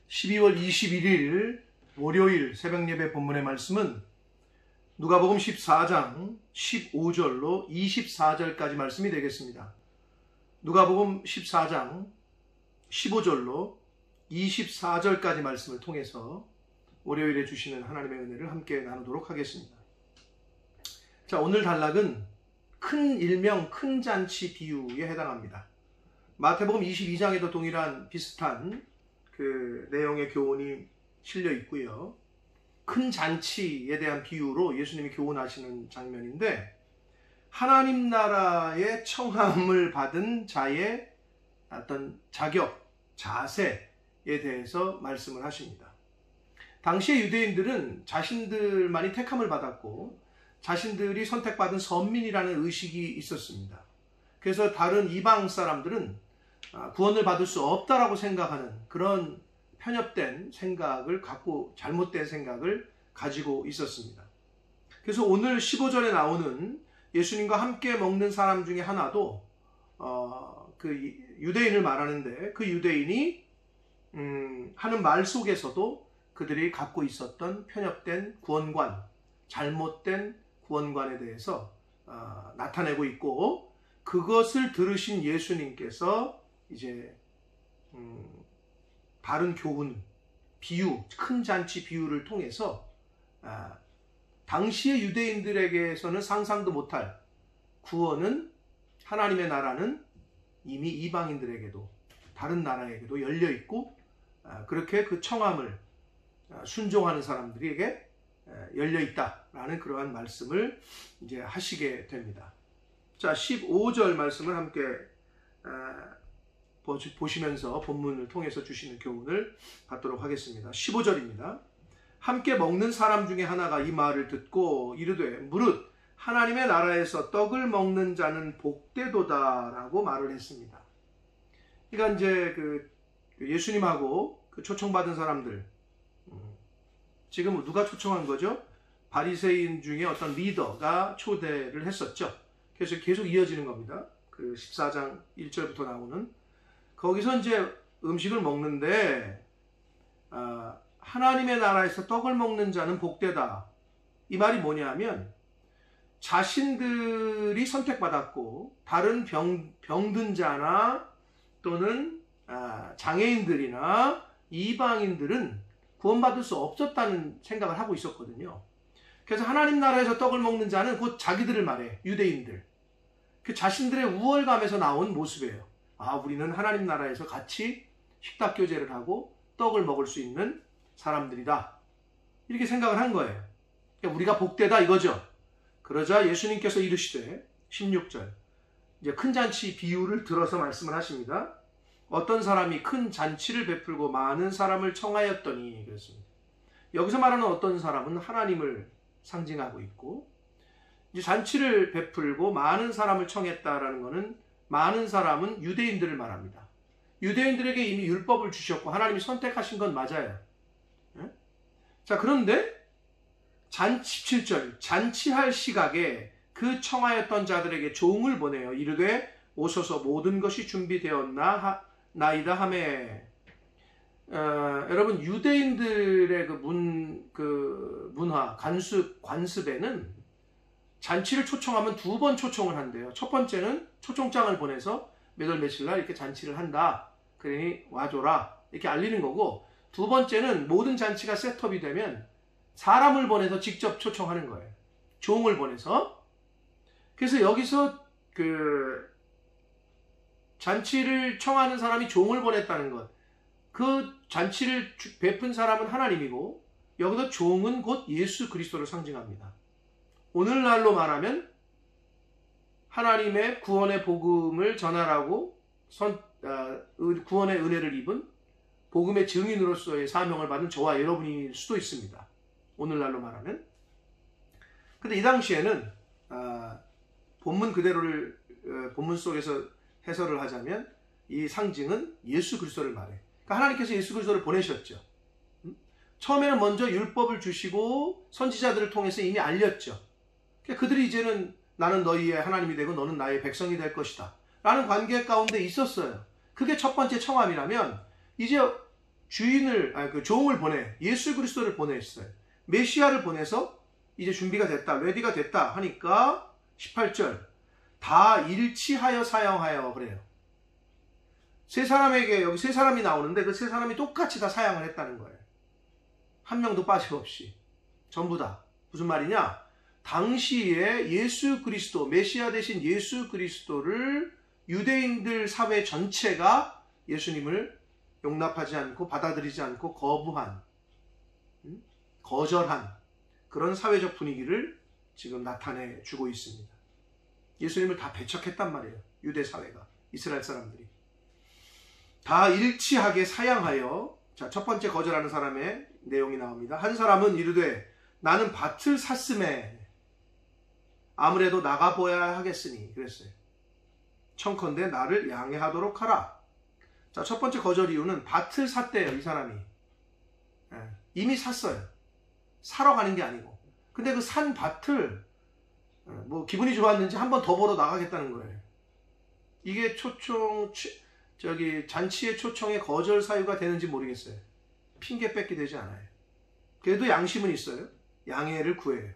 12월 21일 월요일 새벽예배 본문의 말씀은 누가복음 14장 15절로 24절까지 말씀이 되겠습니다. 누가복음 14장 15절로 24절까지 말씀을 통해서 월요일에 주시는 하나님의 은혜를 함께 나누도록 하겠습니다. 자, 오늘 단락은 큰 일명 큰 잔치 비유에 해당합니다. 마태복음 22장에도 동일한 비슷한 그 내용의 교훈이 실려 있고요. 큰 잔치에 대한 비유로 예수님이 교훈하시는 장면인데, 하나님 나라의 청함을 받은 자의 어떤 자격, 자세에 대해서 말씀을 하십니다. 당시의 유대인들은 자신들만이 택함을 받았고 자신들이 선택받은 선민이라는 의식이 있었습니다. 그래서 다른 이방 사람들은 구원을 받을 수 없다라고 생각하는 그런 편협된 생각을 갖고, 잘못된 생각을 가지고 있었습니다. 그래서 오늘 15절에 나오는 예수님과 함께 먹는 사람 중에 하나도 그 유대인을 말하는데, 그 유대인이 하는 말 속에서도 그들이 갖고 있었던 편협된 구원관, 잘못된 구원관에 대해서 나타내고 있고, 그것을 들으신 예수님께서 이제 바른 교훈, 비유, 큰 잔치 비유를 통해서 당시의 유대인들에게서는 상상도 못할 구원은, 하나님의 나라는 이미 이방인들에게도 다른 나라에게도 열려 있고, 그렇게 그 청함을 순종하는 사람들에게 열려 있다라는 그러한 말씀을 이제 하시게 됩니다. 자, 15절 말씀을 함께 보시면서 본문을 통해서 주시는 교훈을 받도록 하겠습니다. 15절입니다. 함께 먹는 사람 중에 하나가 이 말을 듣고 이르되 무릇 하나님의 나라에서 떡을 먹는 자는 복되도다 라고 말을 했습니다. 그러니까 이제 그 예수님하고 그 초청받은 사람들, 지금 누가 초청한 거죠? 바리새인 중에 어떤 리더가 초대를 했었죠. 그래서 계속 이어지는 겁니다. 그 14장 1절부터 나오는, 거기서 이제 음식을 먹는데 하나님의 나라에서 떡을 먹는 자는 복되다. 이 말이 뭐냐면, 자신들이 선택받았고 다른 병든 자나 또는 장애인들이나 이방인들은 구원받을 수 없었다는 생각을 하고 있었거든요. 그래서 하나님 나라에서 떡을 먹는 자는 곧 자기들을 말해, 유대인들. 그 자신들의 우월감에서 나온 모습이에요. 우리는 하나님 나라에서 같이 식탁 교제를 하고 떡을 먹을 수 있는 사람들이다, 이렇게 생각을 한 거예요. 그러니까 우리가 복되다 이거죠. 그러자 예수님께서 이르시되 16절, 이제 큰 잔치 비유를 들어서 말씀을 하십니다. 어떤 사람이 큰 잔치를 베풀고 많은 사람을 청하였더니, 그랬습니다. 여기서 말하는 어떤 사람은 하나님을 상징하고 있고, 이제 잔치를 베풀고 많은 사람을 청했다라는 것은, 많은 사람은 유대인들을 말합니다. 유대인들에게 이미 율법을 주셨고 하나님이 선택하신 건 맞아요. 자, 그런데 17절, 잔치할 시각에 그 청하였던 자들에게 종을 보내요. 이르되 오소서 모든 것이 준비되었나이다 하매. 여러분, 유대인들의 그 문화, 관습에는 잔치를 초청하면 두 번 초청을 한대요. 첫 번째는 초청장을 보내서 몇 월 며칠 날 이렇게 잔치를 한다, 그러니 와줘라, 이렇게 알리는 거고, 두 번째는 모든 잔치가 셋업이 되면 사람을 보내서 직접 초청하는 거예요. 종을 보내서. 그래서 여기서 그 잔치를 청하는 사람이 종을 보냈다는 것, 그 잔치를 베푼 사람은 하나님이고, 여기서 종은 곧 예수 그리스도를 상징합니다. 오늘날로 말하면 하나님의 구원의 복음을 전하라고 구원의 은혜를 입은 복음의 증인으로서의 사명을 받은 저와 여러분일 수도 있습니다. 오늘날로 말하면. 근데 이 당시에는 본문 그대로를 본문 속에서 해설을 하자면 이 상징은 예수 그리스도를 말해. 그러니까 하나님께서 예수 그리스도를 보내셨죠. 처음에는 먼저 율법을 주시고 선지자들을 통해서 이미 알렸죠. 그러니까 그들이 이제는 나는 너희의 하나님이 되고 너는 나의 백성이 될 것이다 라는 관계 가운데 있었어요. 그게 첫 번째 청함이라면, 이제 그 종을 보내, 예수 그리스도를 보냈어요. 메시아를 보내서 이제 준비가 됐다, 레디가 됐다 하니까 18절 다 일치하여 사형하여 그래요. 세 사람에게, 여기 세 사람이 나오는데 그 세 사람이 똑같이 다 사형을 했다는 거예요. 한 명도 빠짐없이. 전부 다. 무슨 말이냐? 당시에 예수 그리스도, 메시아 대신 예수 그리스도를 유대인들 사회 전체가 예수님을 용납하지 않고 받아들이지 않고 거부한, 거절한 그런 사회적 분위기를 지금 나타내 주고 있습니다. 예수님을 다 배척했단 말이에요. 유대 사회가, 이스라엘 사람들이. 다 일치하게 사양하여, 자, 첫 번째 거절하는 사람의 내용이 나옵니다. 한 사람은 이르되 나는 밭을 샀음에 아무래도 나가보아야 하겠으니 그랬어요. 청컨대 나를 양해하도록 하라. 자, 첫 번째 거절 이유는 밭을 샀대요. 이 사람이. 이미 샀어요. 사러 가는 게 아니고. 근데 그 산 밭을 뭐 기분이 좋았는지 한 번 더 보러 나가겠다는 거예요. 이게 잔치의 초청의 거절 사유가 되는지 모르겠어요. 핑계 뺏기 되지 않아요. 그래도 양심은 있어요. 양해를 구해요.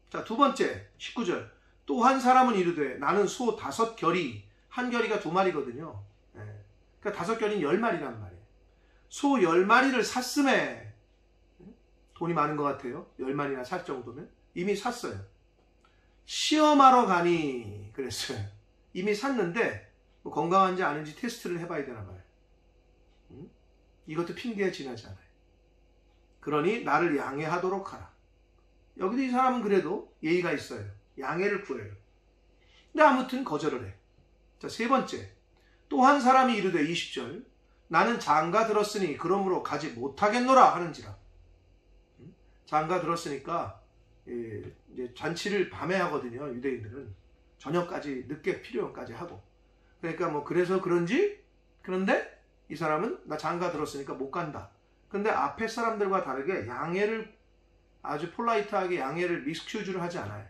자, 두 번째 19절 또 한 사람은 이르되 나는 소 5결이, 한 결이가 2마리거든요. 그러니까 5결이는 10마리란 말이에요. 소 10마리를 샀음에, 돈이 많은 것 같아요. 10마리나 살 정도면. 이미 샀어요. 시험하러 가니 그랬어요. 이미 샀는데 뭐 건강한지 아닌지 테스트를 해봐야 되나 봐요. 이것도 핑계에 지나지 않아요. 그러니 나를 양해하도록 하라. 여기도 이 사람은 그래도 예의가 있어요. 양해를 구해요. 근데 아무튼 거절을 해. 자, 세 번째 또 한 사람이 이르되 20절 나는 장가 들었으니 그러므로 가지 못하겠노라 하는지라. 장가 들었으니까 이제 잔치를 밤에 하거든요. 유대인들은 저녁까지, 늦게 필요까지 하고. 그러니까 뭐 그래서 그런지, 그런데 이 사람은 나 장가 들었으니까 못 간다. 근데 앞에 사람들과 다르게 양해를, 아주 폴라이트하게 양해를 미스큐즈를 하지 않아요.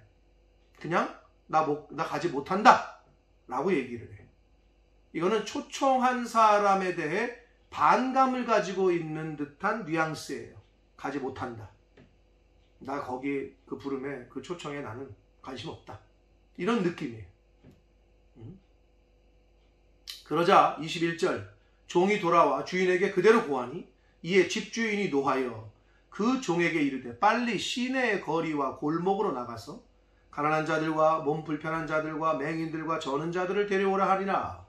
그냥 나 가지 못한다 라고 얘기를 해. 이거는 초청한 사람에 대해 반감을 가지고 있는 듯한 뉘앙스예요. 가지 못한다. 나 거기 그 부름에, 그 초청에 나는 관심 없다. 이런 느낌이에요. 그러자 21절 종이 돌아와 주인에게 그대로 고하니 이에 집주인이 노하여 그 종에게 이르되 빨리 시내의 거리와 골목으로 나가서 가난한 자들과 몸 불편한 자들과 맹인들과 저는 자들을 데려오라 하리라.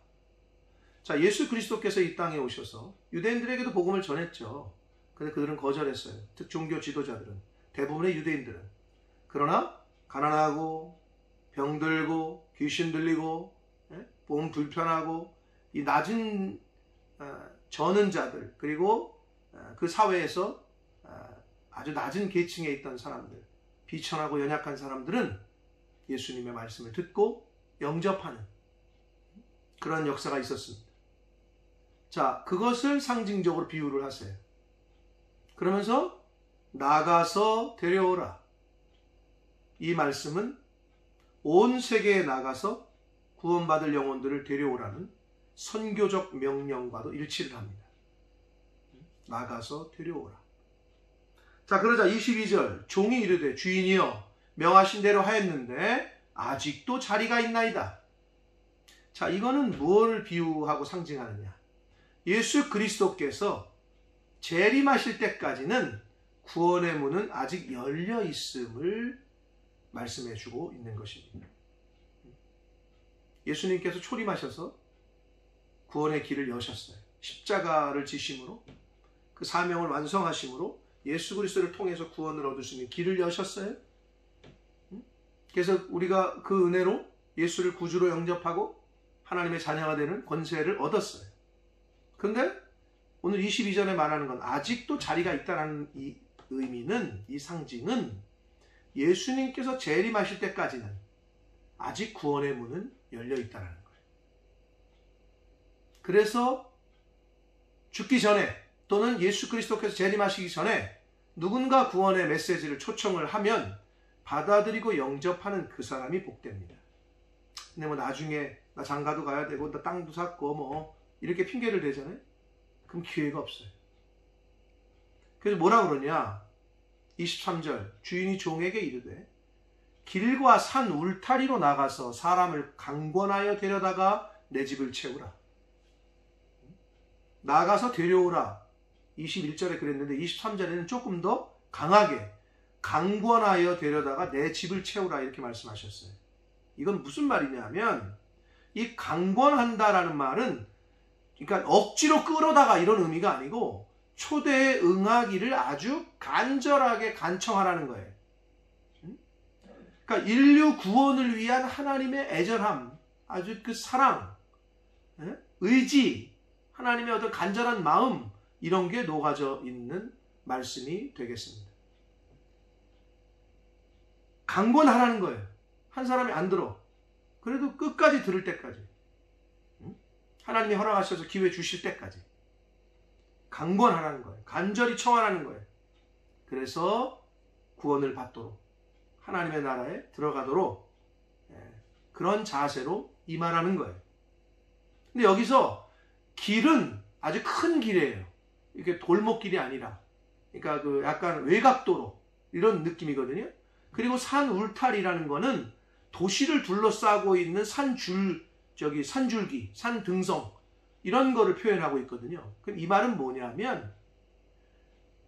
자, 예수 그리스도께서 이 땅에 오셔서 유대인들에게도 복음을 전했죠. 근데 그들은 거절했어요. 특 종교 지도자들은, 대부분의 유대인들은. 그러나 가난하고 병들고 귀신 들리고 몸 불편하고 이 낮은 저는 자들, 그리고 그 사회에서 아주 낮은 계층에 있던 사람들, 비천하고 연약한 사람들은 예수님의 말씀을 듣고 영접하는 그런 역사가 있었습니다. 자, 그것을 상징적으로 비유를 하세요. 그러면서 나가서 데려오라. 이 말씀은 온 세계에 나가서 구원받을 영혼들을 데려오라는 선교적 명령과도 일치를 합니다. 나가서 데려오라. 자, 그러자 22절 종이 이르되 주인이여 명하신 대로 하였는데 아직도 자리가 있나이다. 자, 이거는 무엇을 비유하고 상징하느냐? 예수 그리스도께서 재림하실 때까지는 구원의 문은 아직 열려 있음을 말씀해 주고 있는 것입니다. 예수님께서 초림하셔서 구원의 길을 여셨어요. 십자가를 지심으로, 그 사명을 완성하심으로 예수 그리스도를 통해서 구원을 얻을 수 있는 길을 여셨어요. 그래서 우리가 그 은혜로 예수를 구주로 영접하고 하나님의 자녀가 되는 권세를 얻었어요. 그런데 오늘 22절에 말하는 건 아직도 자리가 있다는 이 의미는, 이 상징은 예수님께서 재림하실 때까지는 아직 구원의 문은 열려 있다는 거예요. 그래서 죽기 전에 또는 예수 그리스도께서 재림하시기 전에 누군가 구원의 메시지를 초청을 하면 받아들이고 영접하는 그 사람이 복됩니다. 근데 뭐 나중에 나 장가도 가야 되고 나 땅도 샀고 뭐 이렇게 핑계를 대잖아요. 그럼 기회가 없어요. 그래서 뭐라 그러냐? 23절 주인이 종에게 이르되 길과 산 울타리로 나가서 사람을 강권하여 데려다가 내 집을 채우라. 나가서 데려오라. 21절에 그랬는데 23절에는 조금 더 강하게 강권하여 데려다가 내 집을 채우라 이렇게 말씀하셨어요. 이건 무슨 말이냐 하면 이 강권한다라는 말은 그러니까 억지로 끌어다가 이런 의미가 아니고 초대에 응하기를 아주 간절하게 간청하라는 거예요. 그러니까 인류 구원을 위한 하나님의 애절함, 아주 그 사랑, 의지, 하나님의 어떤 간절한 마음 이런 게 녹아져 있는 말씀이 되겠습니다. 강권하라는 거예요. 한 사람이 안 들어. 그래도 끝까지 들을 때까지. 하나님이 허락하셔서 기회 주실 때까지. 강권하라는 거예요. 간절히 청하라는 거예요. 그래서 구원을 받도록 하나님의 나라에 들어가도록 그런 자세로 임하라는 거예요. 근데 여기서 길은 아주 큰 길이에요. 이렇게 돌목길이 아니라 그러니까 그 약간 외곽도로 이런 느낌이거든요. 그리고 산 울타리라는 거는 도시를 둘러싸고 있는 산줄기, 산등성 이런 거를 표현하고 있거든요. 그럼 이 말은 뭐냐면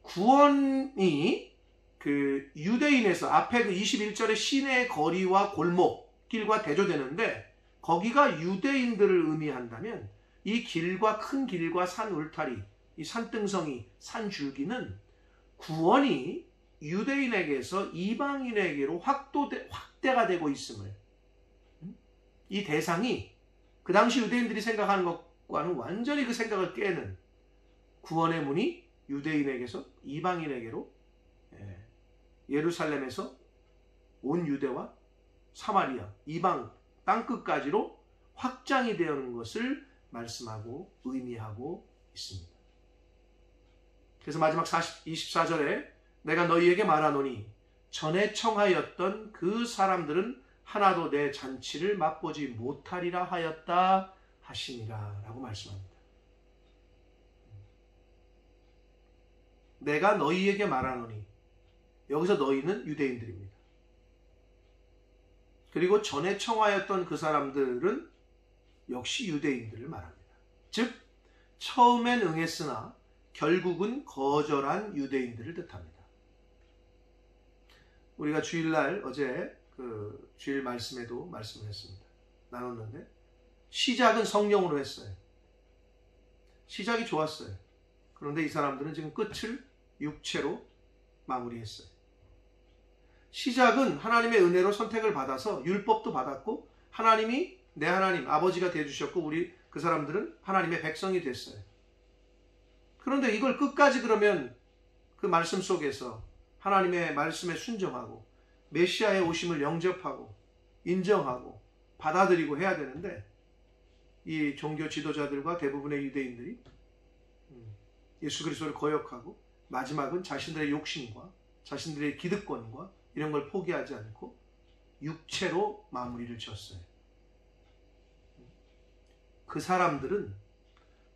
구원이 그 유대인에서 앞에 그 21절의 시내의 거리와 골목, 길과 대조되는데 거기가 유대인들을 의미한다면 이 길과 큰 길과 산 울타리, 이 산등성이, 산줄기는 구원이 유대인에게서 이방인에게로 확대가 되고 있음을 이 대상이 그 당시 유대인들이 생각하는 것과는 완전히 그 생각을 깨는 구원의 문이 유대인에게서 이방인에게로 예루살렘에서 온 유대와 사마리아, 이방 땅끝까지로 확장이 되는 것을 말씀하고 의미하고 있습니다. 그래서 마지막 24절에 내가 너희에게 말하노니 전에 청하였던 그 사람들은 하나도 내 잔치를 맛보지 못하리라 하였다 하시니라 라고 말씀합니다. 내가 너희에게 말하노니 여기서 너희는 유대인들입니다. 그리고 전에 청하였던 그 사람들은 역시 유대인들을 말합니다. 즉 처음엔 응했으나 결국은 거절한 유대인들을 뜻합니다. 우리가 주일날 어제 그 주일 말씀에도 말씀을 했습니다. 나눴는데 시작은 성령으로 했어요. 시작이 좋았어요. 그런데 이 사람들은 지금 끝을 육체로 마무리했어요. 시작은 하나님의 은혜로 선택을 받아서 율법도 받았고 하나님이 내 하나님 아버지가 되어주셨고 우리 그 사람들은 하나님의 백성이 됐어요. 그런데 이걸 끝까지 그러면 그 말씀 속에서 하나님의 말씀에 순종하고 메시아의 오심을 영접하고 인정하고 받아들이고 해야 되는데 이 종교 지도자들과 대부분의 유대인들이 예수 그리스도를 거역하고 마지막은 자신들의 욕심과 자신들의 기득권과 이런 걸 포기하지 않고 육체로 마무리를 지었어요. 그 사람들은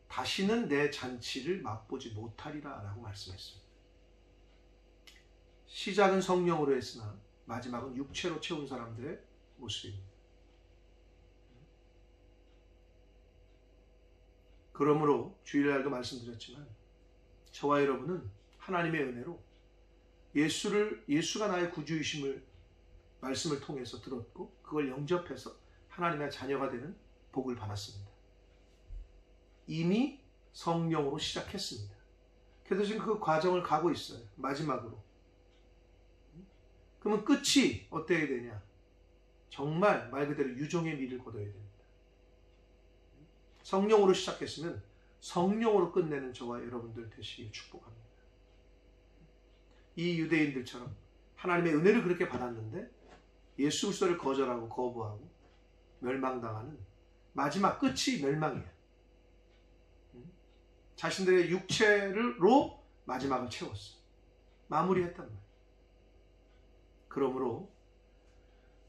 다시는 내 잔치를 맛보지 못하리라 라고 말씀했습니다. 시작은 성령으로 했으나 마지막은 육체로 채운 사람들의 모습입니다. 그러므로 주일날도 말씀드렸지만 저와 여러분은 하나님의 은혜로 예수가 나의 구주이심을 말씀을 통해서 들었고 그걸 영접해서 하나님의 자녀가 되는 복을 받았습니다. 이미 성령으로 시작했습니다. 그래서 지금 그 과정을 가고 있어요. 마지막으로. 그러면 끝이 어때야 되냐? 정말 말 그대로 유종의 미를 거둬야 됩니다. 성령으로 시작했으면 성령으로 끝내는 저와 여러분들 되시길 축복합니다. 이 유대인들처럼 하나님의 은혜를 그렇게 받았는데 예수 그리스도를 거절하고 거부하고 멸망당하는 마지막 끝이 멸망이에요. 자신들의 육체로 마지막을 채웠어. 마무리했단 말이에요. 그러므로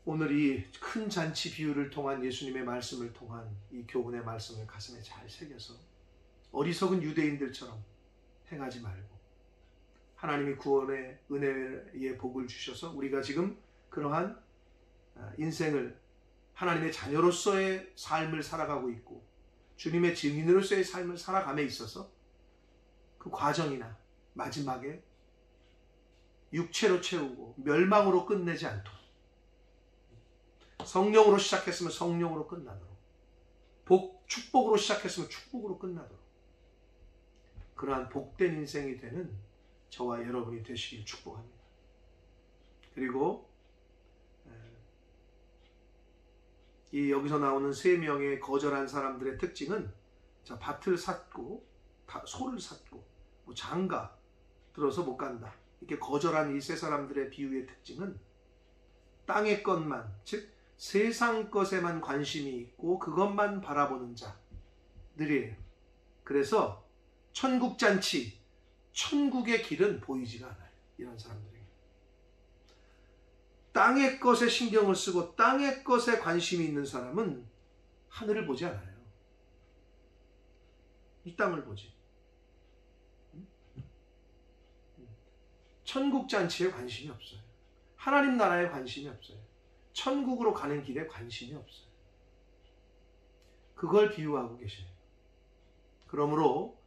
오늘 이 큰 잔치 비유를 통한 예수님의 말씀을 통한 이 교훈의 말씀을 가슴에 잘 새겨서 어리석은 유대인들처럼 행하지 말고 하나님이 구원의 은혜의 복을 주셔서 우리가 지금 그러한 인생을 하나님의 자녀로서의 삶을 살아가고 있고 주님의 증인으로서의 삶을 살아감에 있어서 그 과정이나 마지막에 육체로 채우고 멸망으로 끝내지 않도록, 성령으로 시작했으면 성령으로 끝나도록, 축복으로 시작했으면 축복으로 끝나도록 그러한 복된 인생이 되는 저와 여러분이 되시길 축복합니다. 그리고 이 여기서 나오는 3명의 거절한 사람들의 특징은 밭을 샀고 소를 샀고 장가 들어서 못 간다. 이렇게 거절한 이 3사람들의 비유의 특징은 땅의 것만, 즉 세상 것에만 관심이 있고 그것만 바라보는 자들이에요. 그래서 천국잔치, 천국의 길은 보이지가 않아요. 이런 사람들에게. 땅의 것에 신경을 쓰고 땅의 것에 관심이 있는 사람은 하늘을 보지 않아요. 이 땅을 보지. 천국잔치에 관심이 없어요. 하나님 나라에 관심이 없어요. 천국으로 가는 길에 관심이 없어요. 그걸 비유하고 계셔요. 그러므로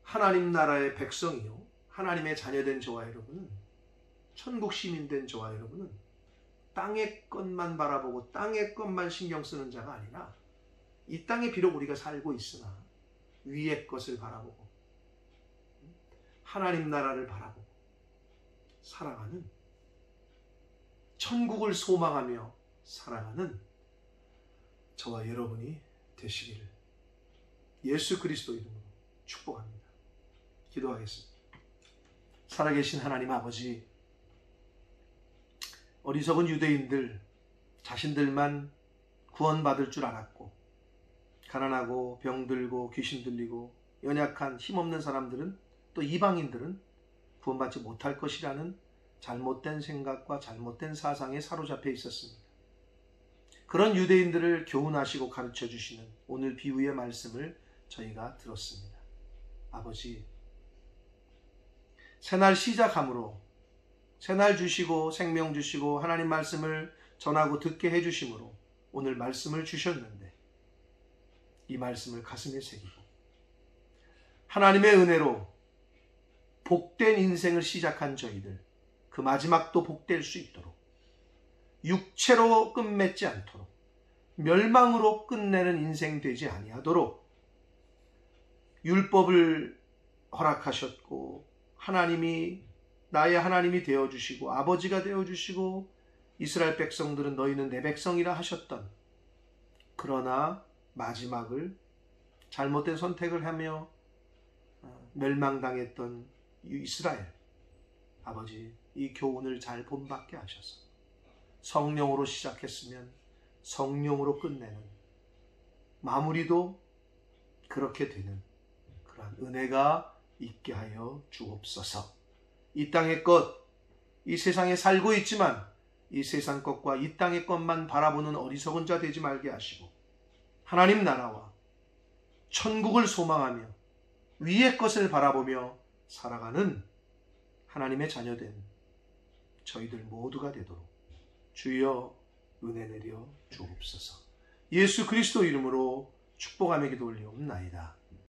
하나님 나라의 백성이요, 하나님의 자녀된 저와 여러분은, 천국 시민된 저와 여러분은 땅의 것만 바라보고 땅의 것만 신경 쓰는 자가 아니라 이 땅에 비록 우리가 살고 있으나 위의 것을 바라보고 하나님 나라를 바라보고 살아가는, 천국을 소망하며 살아가는 저와 여러분이 되시기를 예수 그리스도 이름으로 축복합니다. 기도하겠습니다. 살아계신 하나님 아버지, 어리석은 유대인들 자신들만 구원받을 줄 알았고 가난하고 병들고 귀신 들리고 연약한 힘없는 사람들은, 또 이방인들은 구원받지 못할 것이라는 잘못된 생각과 잘못된 사상에 사로잡혀 있었습니다. 그런 유대인들을 교훈하시고 가르쳐 주시는 오늘 비유의 말씀을 저희가 들었습니다. 아버지, 새날 시작함으로, 새날 주시고 생명 주시고 하나님 말씀을 전하고 듣게 해주심으로 오늘 말씀을 주셨는데 이 말씀을 가슴에 새기고 하나님의 은혜로 복된 인생을 시작한 저희들, 그 마지막도 복될 수 있도록, 육체로 끝맺지 않도록, 멸망으로 끝내는 인생 되지 아니하도록 율법을 허락하셨고 하나님이 나의 하나님이 되어주시고 아버지가 되어주시고 이스라엘 백성들은 너희는 내 백성이라 하셨던, 그러나 마지막을 잘못된 선택을 하며 멸망당했던 이스라엘, 아버지 이 교훈을 잘 본받게 하셔서 성령으로 시작했으면 성령으로 끝내는, 마무리도 그렇게 되는 그러한 은혜가 있게 하여 주옵소서. 이 땅의 것, 이 세상에 살고 있지만 이 세상 것과 이 땅의 것만 바라보는 어리석은 자 되지 말게 하시고 하나님 나라와 천국을 소망하며 위의 것을 바라보며 살아가는 하나님의 자녀된 저희들 모두가 되도록 주여 은혜 내려 주옵소서. 예수 그리스도 이름으로 축복하며 기도 올리옵나이다.